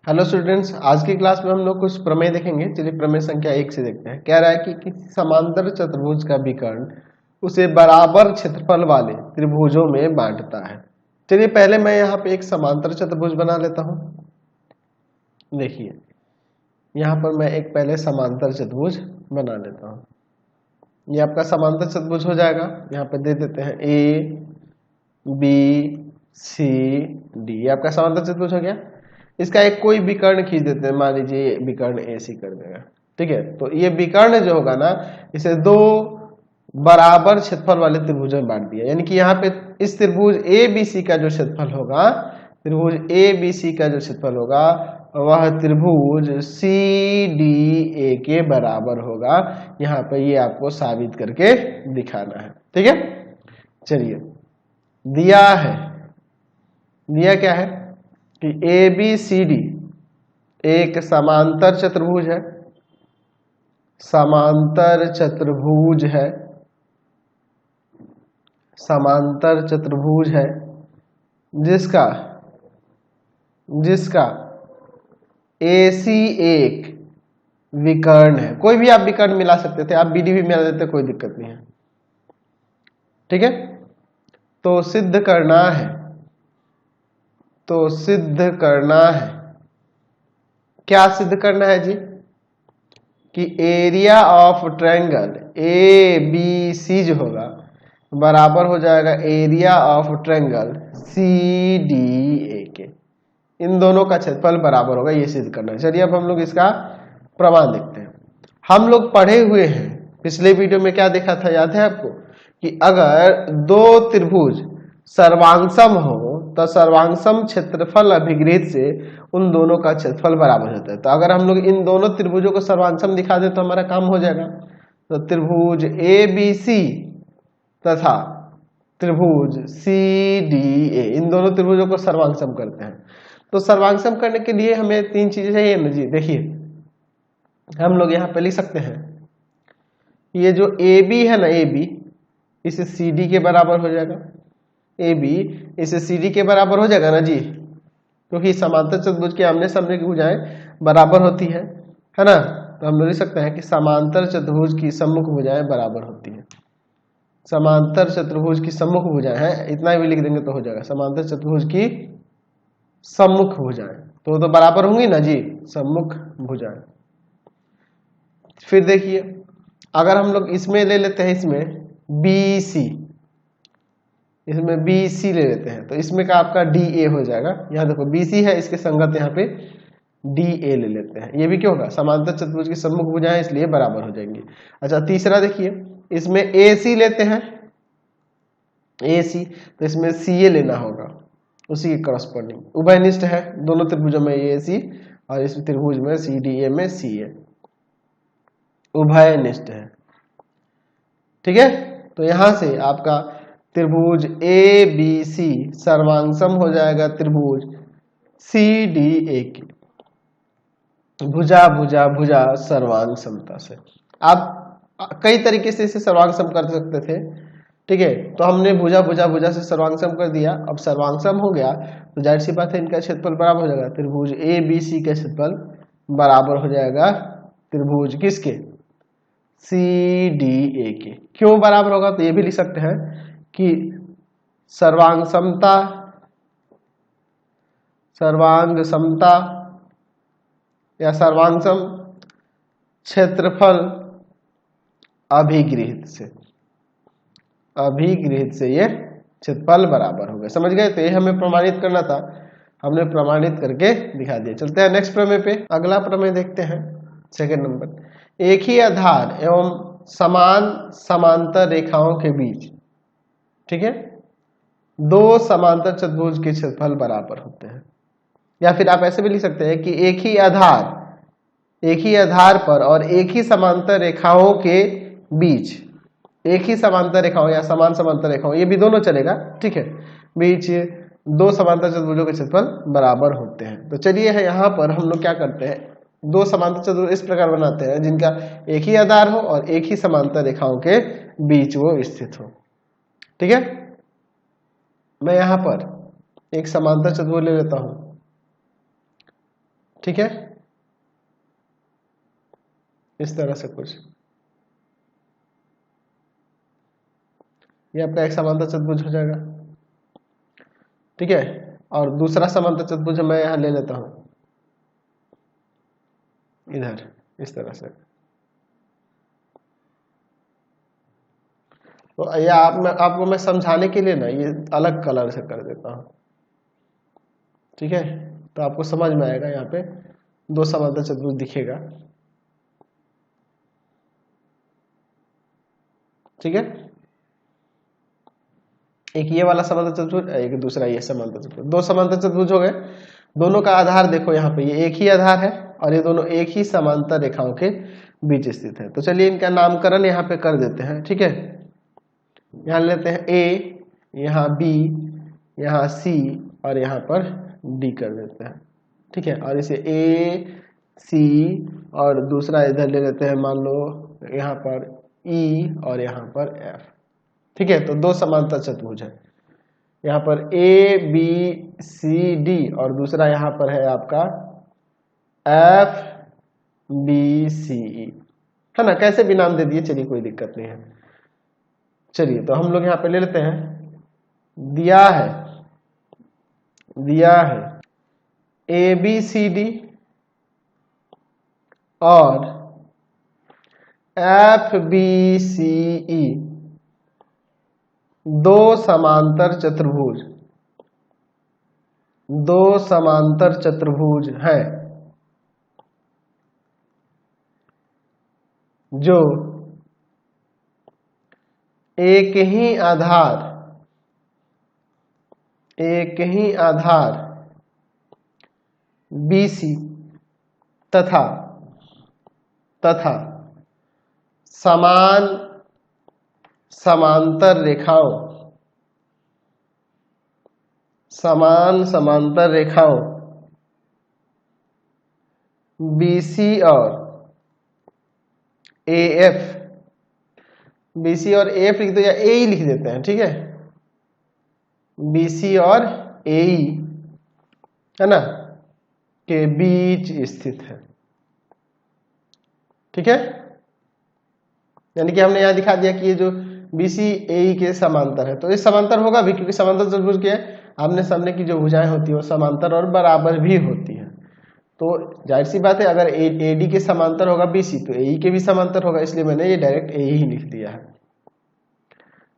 Hello students, आज की class में हम लोग कुछ प्रमेय देखेंगे। चलिए प्रमेय संख्या 1 से देखते हैं। कह रहा है कि किसी समांतर चतुर्भुज का विकर्ण उसे बराबर क्षेत्रफल वाले त्रिभुजों में बांटता है। चलिए पहले मैं यहाँ पे एक समांतर चतुर्भुज बना लेता हूँ। देखिए यहाँ पर मैं एक पहले समांतर चतुर्भुज बना लेता हूँ। ये आपका समांतर चतुर्भुज हो जाएगा। यहाँ पे दे देते हैं ए बी सी डी, ये आपका समांतर चतुर्भुज हो गया। इसका एक कोई विकर्ण खींच देते हैं, मान लीजिए विकर्ण ए सी कर देगा। ठीक है, तो ये विकर्ण जो होगा ना, इसे दो बराबर क्षेत्रफल वाले त्रिभुजों में बांट दिया। यानी कि यहाँ पे इस त्रिभुज ए बी सी का जो क्षेत्रफल होगा, त्रिभुज ए बी सी का जो क्षेत्रफल होगा वह त्रिभुज सी डी ए के बराबर होगा। यहाँ पे ये आपको साबित करके दिखाना है। ठीक है, चलिए दिया है, दिया क्या है कि ए बी सी डी एक समांतर चतुर्भुज है, समांतर चतुर्भुज है, समांतर चतुर्भुज है जिसका जिसका AC एक विकर्ण है। कोई भी आप विकर्ण मिला सकते थे, आप BD भी मिला देते, कोई दिक्कत नहीं है। ठीक है, तो सिद्ध करना है, तो सिद्ध करना है, क्या सिद्ध करना है जी कि area of triangle A B C जो होगा बराबर हो जाएगा area of triangle C D A के। इन दोनों का क्षेत्रफल बराबर होगा, ये सिद्ध करना है। चलिए अब हम लोग इसका प्रमाण देखते हैं। हम लोग पढ़े हुए हैं, पिछले वीडियो में क्या देखा था, याद है आपको, कि अगर दो त्रिभुज सर्वांगसम हो तो सर्वांगसम क्षेत्रफल अभिगृहित से उन दोनों का क्षेत्रफल बराबर होता है। तो अगर हम लोग इन दोनों त्रिभुजों को सर्वांगसम दिखा दे तो हमारा काम हो जाएगा। तो त्रिभुज ए बी सी तथा त्रिभुज सी डी ए, इन दोनों त्रिभुजों को सर्वांगसम करते हैं। तो सर्वांगसम करने के लिए हमें तीन चीजें चाहिए ना जी। देखिए हम लोग यहाँ पे लिख सकते हैं, ये जो ए बी है ना, ए बी इसे सी डी के बराबर हो जाएगा, ए बी इसे सी डी के बराबर हो जाएगा ना जी, क्योंकि समांतर चतुर्भुज के आमने सामने की भुजाएं बराबर होती है ना। तो हम लोग लिख सकते हैं कि समांतर चतुर्भुज की सम्मुख भुजाएं बराबर होती है। समांतर चतुर्भुज की सम्मुख भुजाएं हैं, इतना भी लिख देंगे तो हो जाएगा। समांतर चतुर्भुज की सम्मुख भुजाएं तो बराबर होंगी ना जी, सम्मुख भुजाएं। फिर देखिए अगर हम लोग इसमें ले लेते हैं, इसमें बी सी, इसमें बी सी ले लेते हैं तो इसमें का आपका डी ए हो जाएगा। यहाँ देखो बी सी है, इसके संगत यहाँ पे डी ए ले लेते हैं। ये भी क्या होगा, समांतर चतुर्भुज की सम्मुख भुजाएं, इसलिए बराबर हो जाएंगी। अच्छा तीसरा देखिए, इसमें ए सी लेते हैं, ए सी, तो इसमें सी ए लेना होगा, उसी के करस्पॉन्डिंग उभयनिष्ठ है दोनों त्रिभुजों में ए सी, और इस त्रिभुज में सी डी ए में सी ए उभयनिष्ठ है। ठीक है, तो यहां से आपका त्रिभुज ए बी सी सर्वांगसम हो जाएगा त्रिभुज सी डी ए की भुजा भुजा भुजा सर्वांग समता से। आप कई तरीके से इसे सर्वांगसम कर सकते थे। ठीक है, तो हमने भुजा भुजा भुजा से सर्वांगसम कर दिया। अब सर्वांगसम हो गया तो जाहिर सी बात है इनका क्षेत्रफल बराबर हो जाएगा। त्रिभुज ए बी सी का क्षेत्रफल बराबर हो जाएगा त्रिभुज किसके, सी डी ए के। क्यों बराबर होगा, तो ये भी लिख सकते हैं कि सर्वांग समता, सर्वांग समता या सर्वांगसम क्षेत्रफल अभिगृहित से, अभिगृहित से ये क्षेत्रफल बराबर हो गए। समझ गए, तो ये हमें प्रमाणित करना था, हमने प्रमाणित करके दिखा दिया। चलते हैं नेक्स्ट प्रमेय पे। अगला प्रमेय देखते हैं, सेकंड नंबर। एक ही आधार एवं समान समांतर रेखाओं के बीच, ठीक है, दो समांतर चतुर्भुज के क्षेत्रफल बराबर होते हैं। या फिर आप ऐसे भी लिख सकते हैं कि एक ही आधार पर और एक ही समांतर रेखाओं के बीच, एक ही समांतर रेखाओं या समान समांतर रेखाओं, ये भी दोनों चलेगा, ठीक है, बीच दो समांतर चतुर्भुजों के क्षेत्रफल बराबर होते हैं। तो चलिए है यहाँ पर हम लोग क्या करते हैं, दो समांतर चतुर्भुज इस प्रकार बनाते हैं जिनका एक ही आधार हो और एक ही समांतर रेखाओं के बीच वो स्थित हो। ठीक है, मैं यहाँ पर एक समांतर चतुर्भुज ले लेता हूं, ठीक है, इस तरह से कुछ। ये आपका एक समांतर चतुर्भुज हो जाएगा। ठीक है, और दूसरा समांतर चतुर्भुज मैं यहां ले लेता हूं इधर, इस तरह से। तो ये आपको मैं समझाने के लिए ना ये अलग कलर से कर देता हूं। ठीक है, तो आपको समझ में आएगा। यहाँ पे दो समांतर चतुर्भुज दिखेगा। ठीक है, एक ये वाला समांतर चतुर्भुज, एक दूसरा ये समांतर चतुर्भुज। दो समांतर चतुर्भुज हो गए। दोनों का आधार देखो, यहाँ पे ये एक ही आधार है और ये दोनों एक ही समांतर रेखाओं के बीच स्थित है। तो चलिए इनका नामकरण यहाँ पे कर देते हैं। ठीक है, यहाँ लेते हैं ए, यहाँ बी, यहाँ सी और यहाँ पर डी कर देते हैं। ठीक है, और इसे ए सी और दूसरा इधर ले लेते हैं, मान लो यहाँ पर ई और यहाँ पर एफ। ठीक है, तो दो समांतर चतुर्भुज है। यहाँ पर ए बी सी डी और दूसरा यहाँ पर है आपका एफ बी सी ई, है ना। कैसे भी नाम दे दिए, चलिए कोई दिक्कत नहीं है। चलिए तो हम लोग यहाँ पे ले लेते हैं, दिया है ए बी सी डी और एफ बी सी ई, दो समांतर चतुर्भुज है जो एक ही आधार BC तथा समान समांतर रेखाओं BC और AF, BC और AF लिख दो या AE लिख देते हैं। ठीक है, BC और AE, है ना, के बीच स्थित है। ठीक है, यानी कि हमने यहां दिखा दिया कि ये जो BC AE के समांतर है। तो ये समांतर होगा भी, क्योंकि समांतर चतुर्भुज के आमने सामने की जो भुजाएं होती है वो समांतर और बराबर भी होती है। तो जाहिर सी बात है, अगर AD के समांतर होगा BC तो AE के भी समांतर होगा, इसलिए मैंने ये डायरेक्ट AE ही लिख दिया है।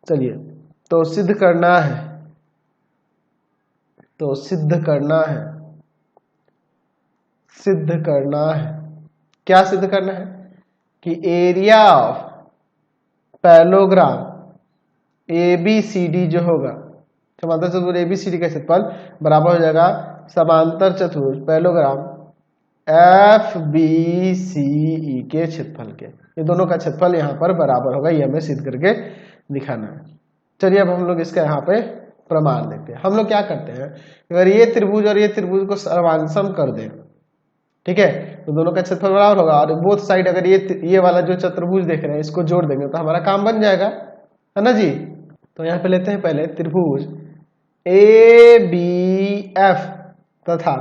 चलिए, तो सिद्ध करना है। क्या सिद्ध करना है कि एरिया ऑफ पैरेललोग्राम ABCD जो होगा, समांतर चतुर्भुज ABCD का क्षेत्रफल बराबर हो जाएगा समांतर चतुर्भुज पैरेललोग्राम FBCE के क्षेत्रफल के। ये दोनों का क्षेत्रफल यहाँ पर बराबर होगा, ये हमें सिद्ध करके दिखाना है। चलिए अब हम लोग इसका यहाँ पे प्रमाण देखते हैं। हम लोग क्या करते हैं, अगर ये त्रिभुज और ये त्रिभुज को सर्वांशम कर दें, ठीक है, तो दोनों का क्षेत्रफल बराबर होगा। और बोथ साइड अगर ये वाला जो चतुर्भुज देख रहे हैं इसको जोड़ देंगे तो हमारा काम बन जाएगा, है ना जी। तो यहाँ पे लेते हैं पहले त्रिभुज ABF तथा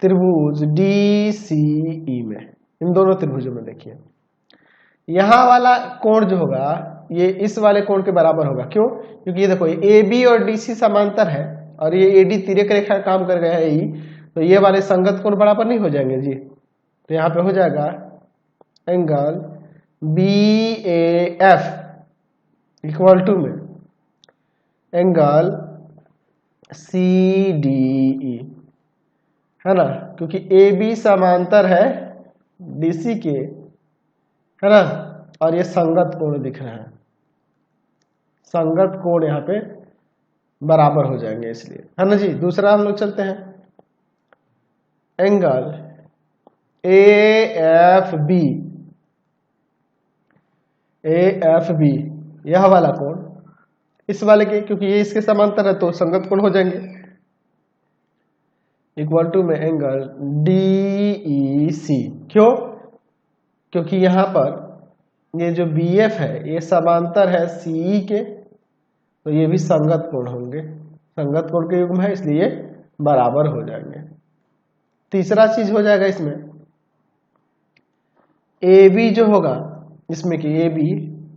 त्रिभुज DCE में, इन दोनों त्रिभुजों में देखिए यहाँ वाला कोण जो होगा ये इस वाले कोण के बराबर होगा। क्यों? क्योंकि ये देखो AB और DC समांतर है और ये AD तिर्यक रेखा काम कर गया है AE, तो ये वाले संगत कोण बराबर नहीं हो जाएंगे जी। तो यहाँ पे हो जाएगा एंगल BAF इक्वल टू में एंगल CDE, है ना, क्योंकि AB समांतर है DC के, है ना, और ये संगत कोण दिख रहा है, संगत कोण यहाँ पे बराबर हो जाएंगे इसलिए, है ना जी। दूसरा हम लोग चलते हैं एंगल AFB, यह वाला कोण इस वाले के, क्योंकि ये इसके समांतर है तो संगत कोण हो जाएंगे, इक्वल टू में एंगल DEC। क्यों? क्योंकि यहाँ पर ये जो BF है ये समांतर है CE के, तो ये भी संगत कोण होंगे, संगत कोण के युग्म है, इसलिए बराबर हो जाएंगे। तीसरा चीज हो जाएगा इसमें, ए बी जो होगा इसमें कि ए बी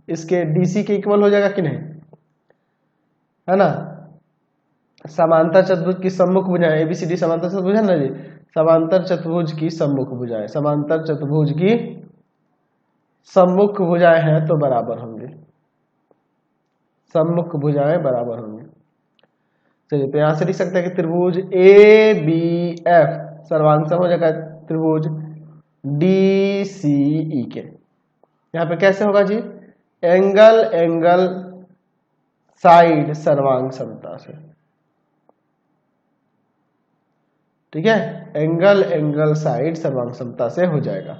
इसके डीसी के इक्वल हो जाएगा कि नहीं, है ना। समांतर चतुर्भुज की सम्मुख भुजाएं, एबीसीडी समांतर चतुर्भुज है ना जी, समांतर चतुर्भुज की सम्मुख भुजाएं, समांतर चतुर्भुज की सम्मुख भुजाएं हैं तो बराबर होंगे, सम्मुख भुजाएं बराबर होंगे। चलिए तो यहां से लिख सकते हैं कि त्रिभुज ए बी एफ सर्वांग सम हो जाएगा त्रिभुज डी सी ई के। यहां पे कैसे होगा जी, एंगल एंगल साइड सर्वांग समता से, ठीक है, एंगल एंगल साइड सर्वांग समता से हो जाएगा।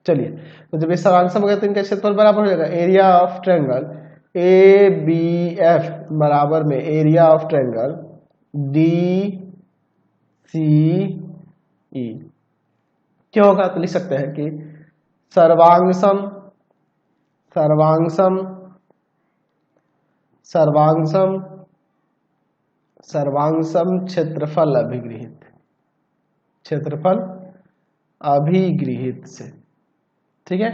चलिए तो जब ये सर्वांग सम हो गया तो इनका क्षेत्रफल बराबर हो जाएगा, area of triangle A B F बराबर में area of triangle D C E. क्या होगा तो लिख सकते हैं कि सर्वांगसम सर्वांगसम सर्वांगसम सर्वांगसम क्षेत्रफल अभिगृहित, क्षेत्रफल अभिगृहित से, ठीक है,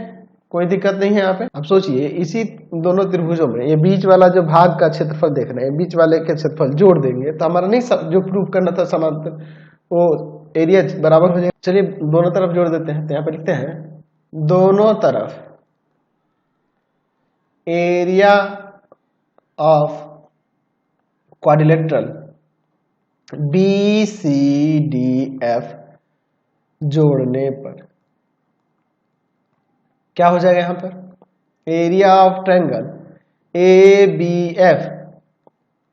कोई दिक्कत नहीं है यहाँ पे। अब सोचिए इसी दोनों त्रिभुजों में ये बीच वाला जो भाग का क्षेत्रफल देख रहे हैं, बीच वाले के क्षेत्रफल जोड़ देंगे तो हमारा नहीं जो प्रूफ करना था समांतर वो एरिया बराबर हो जाएगा। चलिए दोनों तरफ जोड़ देते हैं, तो यहाँ पे लिखते हैं दोनों तरफ area of quadrilateral B C D F जोड़ने पर क्या हो जाएगा, यहां पर area of triangle A B F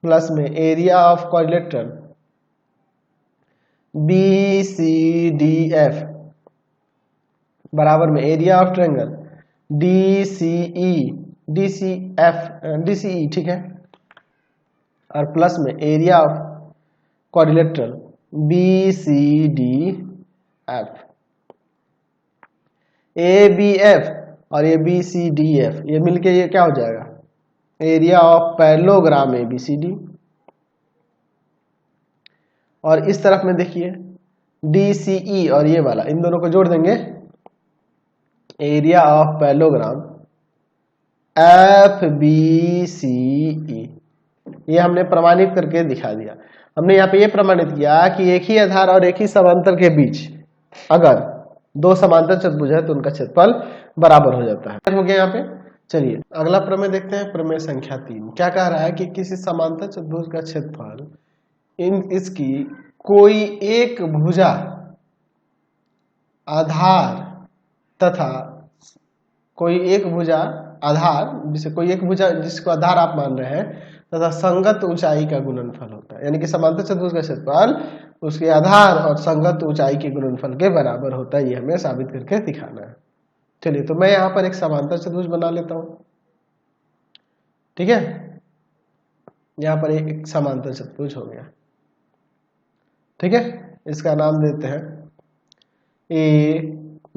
plus में area of quadrilateral B C D F बराबर में area of triangle D C E D C F D C E, ठीक है, और प्लस में area of quadrilateral B C D F. A B F और ये B C D F ये मिलके ये क्या हो जाएगा, area of parallelogram A B C D. और इस तरफ में देखिए डी सी ई और ये वाला, इन दोनों को जोड़ देंगे, area of parallelogram F B C E. ये हमने प्रमाणित करके दिखा दिया। हमने यहाँ पे ये प्रमाणित किया कि एक ही आधार और एक ही समांतर के बीच अगर दो समांतर चतुर्भुज है तो उनका क्षेत्रफल बराबर हो जाता है। हो गया यहाँ पे। चलिए अगला प्रमेय देखते हैं, प्रमेय संख्या 3 क्या कह रहा है कि किसी समांतर चतुर्भुज का क्षेत्रफल इसकी कोई एक भुजा आधार तथा कोई एक भुजा आधार जिसे कोई एक भुजा जिसको आधार आप मान रहे हैं तथा संगत ऊंचाई का गुणनफल होता है, यानी कि समांतर चतुर्भुज का क्षेत्रफल उसके आधार और संगत ऊंचाई के गुणनफल के बराबर होता है। ये हमें साबित करके दिखाना है। चलिए तो मैं यहाँ पर एक समांतर चतुर्भुज बना लेता हूं, ठीक है, यहाँ पर एक समांतर चतुर्भुज हो गया, ठीक है, इसका नाम देते हैं ए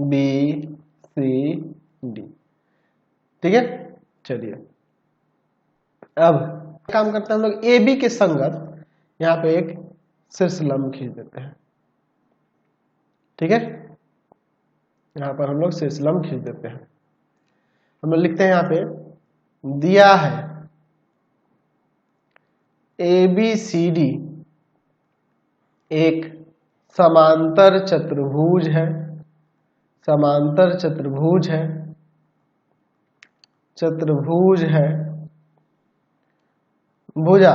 बी सी डी, ठीक है। चलिए अब काम करते हैं हम लोग, ए बी के संगत यहाँ पे एक शीर्ष लंब खींच देते हैं, ठीक है, यहाँ पर हम लोग शीर्ष लंब खींच देते हैं। हम लोग लिखते हैं यहाँ पे दिया है ए बी सी डी एक समांतर चतुर्भुज है, समांतर चतुर्भुज है, चतुर्भुज है, भुजा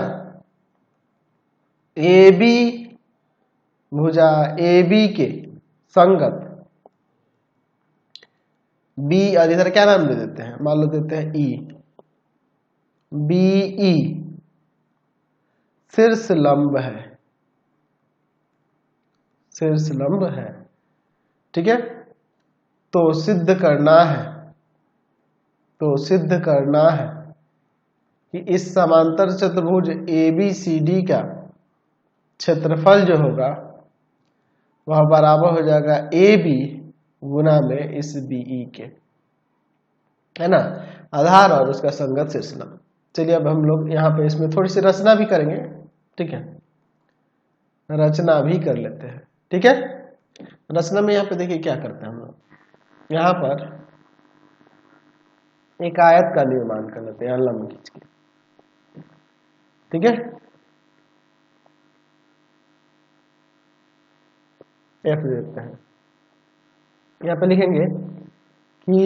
ए बी, भुजा ए बी के संगत बी, और इधर क्या नाम दे देते हैं, मान लो देते हैं ई, बी ई शीर्ष लंब है, शीर्ष लंब है, ठीक है। तो सिद्ध करना है, तो सिद्ध करना है कि इस समांतर चतुर्भुज ए बी सी डी का क्षेत्रफल जो होगा वह बराबर हो जाएगा ए बी गुना में इस बी ई के, है ना, आधार और उसका संगत शीर्ष लंब। चलिए अब हम लोग यहाँ पे इसमें थोड़ी सी रचना भी करेंगे, ठीक है, रचना भी कर लेते हैं, ठीक है। रचना में यहाँ पे देखिए क्या करते हैं हम लोग, यहाँ पर एक आयत का निर्माण कर लेते हैं लंब खींच के, ठीक है। एफ देते हैं, यहाँ पे लिखेंगे कि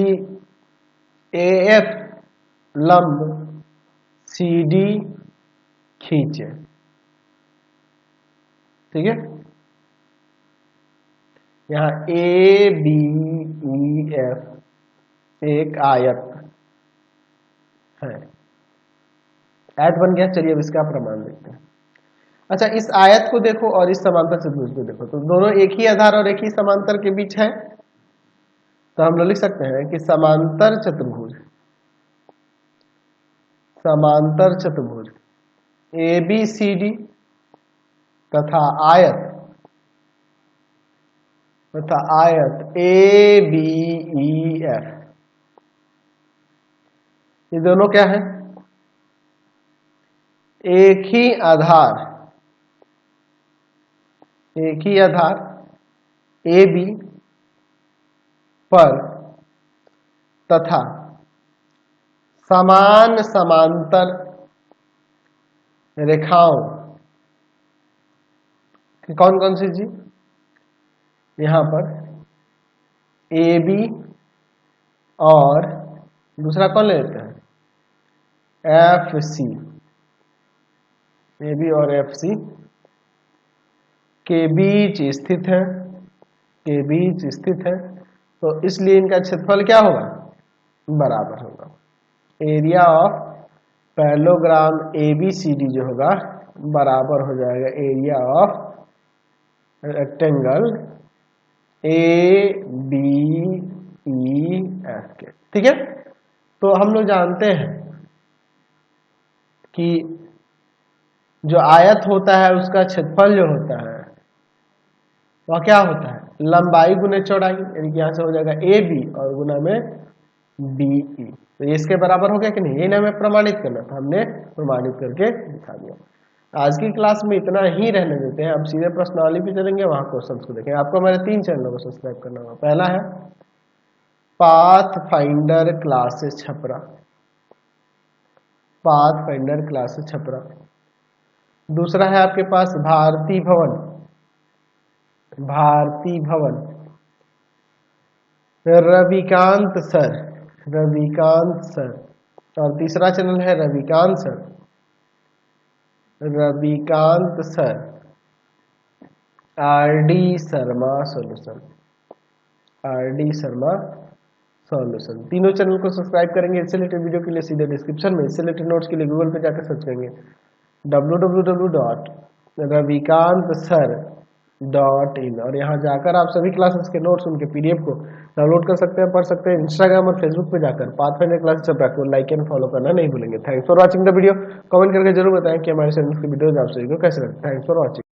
ए एफ लंब सी डी खींचे, ठीक है। यहाँ ए बी ई एफ एक आयत है, आयत बन गया। चलिए अब इसका प्रमाण देखते हैं। अच्छा, इस आयत को देखो और इस समांतर चतुर्भुज को देखो, तो दोनों एक ही आधार और एक ही समांतर के बीच है, तो हम लोग लिख सकते हैं कि समांतर चतुर्भुज ए बी सी डी तथा आयत ए बी ई एफ, ये दोनों क्या है, एक ही आधार ए बी पर तथा समान समांतर रेखाओं, कौन कौन सी जी, यहां पर ए बी और दूसरा कौन ले लेते हैं एफ सी, ए बी और एफ सी के बीच स्थित है, तो इसलिए इनका क्षेत्रफल क्या होगा, बराबर होगा। Area of parallelogram A B C D जो होगा बराबर हो जाएगा area of rectangle A B E F के, ठीक है। तो हम लोग जानते हैं कि जो आयत होता है उसका क्षेत्रफल जो होता है वह क्या होता है, लंबाई गुने चौड़ाई, यानी कि यहां से हो जाएगा ए बी और गुना में बी ई, तो ये इसके बराबर हो गया कि नहीं, ये ना हमें प्रमाणित करना था, हमने प्रमाणित करके दिखा दिया। आज की क्लास में इतना ही रहने देते हैं, अब सीधे प्रश्नावली पे चलेंगे, वहां क्वेश्चंस को देखेंगे। आपको हमारे 3 चैनलों को सब्सक्राइब करना होगा। पहला है पाथ फाइंडर क्लासेस छपरा, दूसरा है आपके पास भारती भवन रविकांत सर, और तीसरा चैनल है Ravikant sir R D Sharma solution, तीनों चैनल को सब्सक्राइब करेंगे। इससे रिलेटेड वीडियो के लिए सीधे डिस्क्रिप्शन में, इससे रिलेटेड नोट्स के लिए गूगल पे जाकर सर्च करेंगे www.ravikansir.in, और यहाँ जाकर आप सभी क्लासेस के नोट्स, उनके पीडीएफ को डाउनलोड कर सकते हैं, पढ़ सकते हैं। इंस्टाग्राम और फेसबुक पे जाकर पाथफाइंडर क्लासेस छपरा को लाइक एंड फॉलो करना नहीं भूलेंगे। Thanks for watching the video. Comment करके जरूर बताएं कि हमारे चैनल की वीडियोज आप सभी को कैसे लगते हैं। Thanks for watching.